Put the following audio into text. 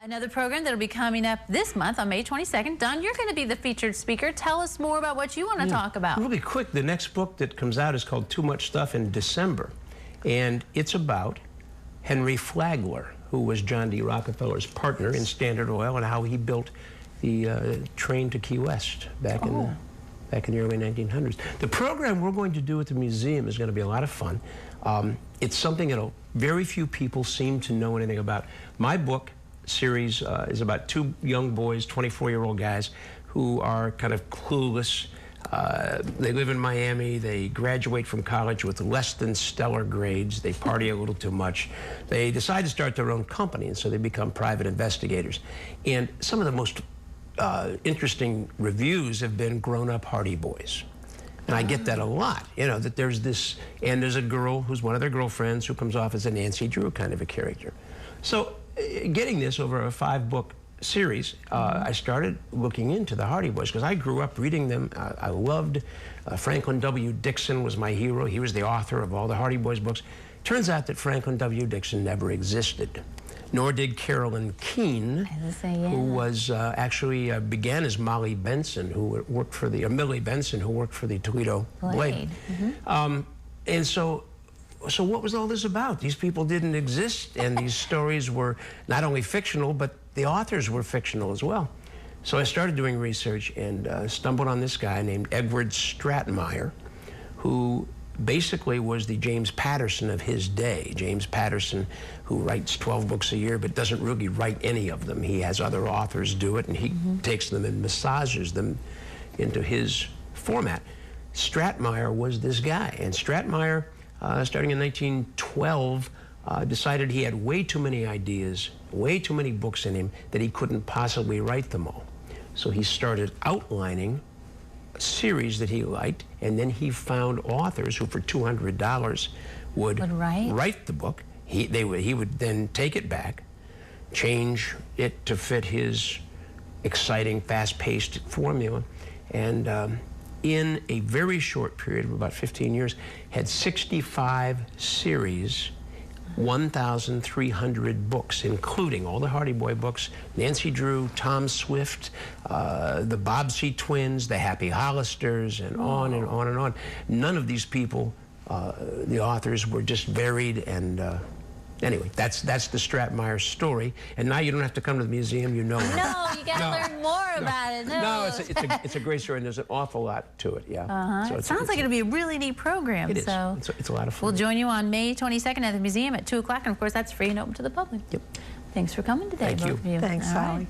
Another program that'll be coming up this month on May 22nd. Don, you're going to be the featured speaker. Tell us more about what you want to talk about. Really quick, the next book that comes out is called Too Much Stuff in December. And it's about Henry Flagler, who was John D. Rockefeller's partner in Standard Oil, and how he built the train to Key West back in the early 1900s. The program we're going to do at the museum is going to be a lot of fun. It's something that very few people seem to know anything about. My book series is about two young boys, 24-year-old guys, who are kind of clueless. They live in Miami. They graduate from college with less than stellar grades. They party a little too much. They decide to start their own company, and so they become private investigators. And some of the most interesting reviews have been grown-up Hardy Boys. And I get that a lot, you know, that there's this, and there's a girl who's one of their girlfriends who comes off as a Nancy Drew kind of a character. So getting this over a 5-book series, I started looking into the Hardy Boys because I grew up reading them. I loved Franklin W. Dixon was my hero. He was the author of all the Hardy Boys books. Turns out that Franklin W. Dixon never existed, nor did Carolyn Keene, who was actually began as Molly Benson, who worked for the, Millie Benson, who worked for the Toledo Blade. And so what was all this about? These people didn't exist, and these stories were not only fictional, but the authors were fictional as well. So I started doing research and stumbled on this guy named Edward Stratmeyer, who basically was the James Patterson of his day. James Patterson, who writes 12 books a year, but doesn't really write any of them. He has other authors do it, and he takes them and massages them into his format. Stratmeyer was this guy, and Stratmeyer, starting in 1912, decided he had way too many ideas, way too many books in him, that he couldn't possibly write them all. So he started outlining a series that he liked, and then he found authors who for $200 would write the book. He would then take it back, change it to fit his exciting, fast-paced formula, and in a very short period of about 15 years, had 65 series, 1,300 books, including all the Hardy Boy books, Nancy Drew, Tom Swift, the Bobbsey twins, the Happy Hollisters, and on and on and on. None of these people, the authors, were just varied, and anyway, that's the Stratmeyer story. And now you don't have to come to the museum, you know it. No, you got to learn more about it. No, it's a great story, and there's an awful lot to it, yeah. So it sounds like it'll be a really neat program. It is. So it's a lot of fun. We'll join you on May 22nd at the museum at 2 o'clock, and of course that's free and open to the public. Yep. Thanks for coming today, Thank you. both of you. Thanks, Sally.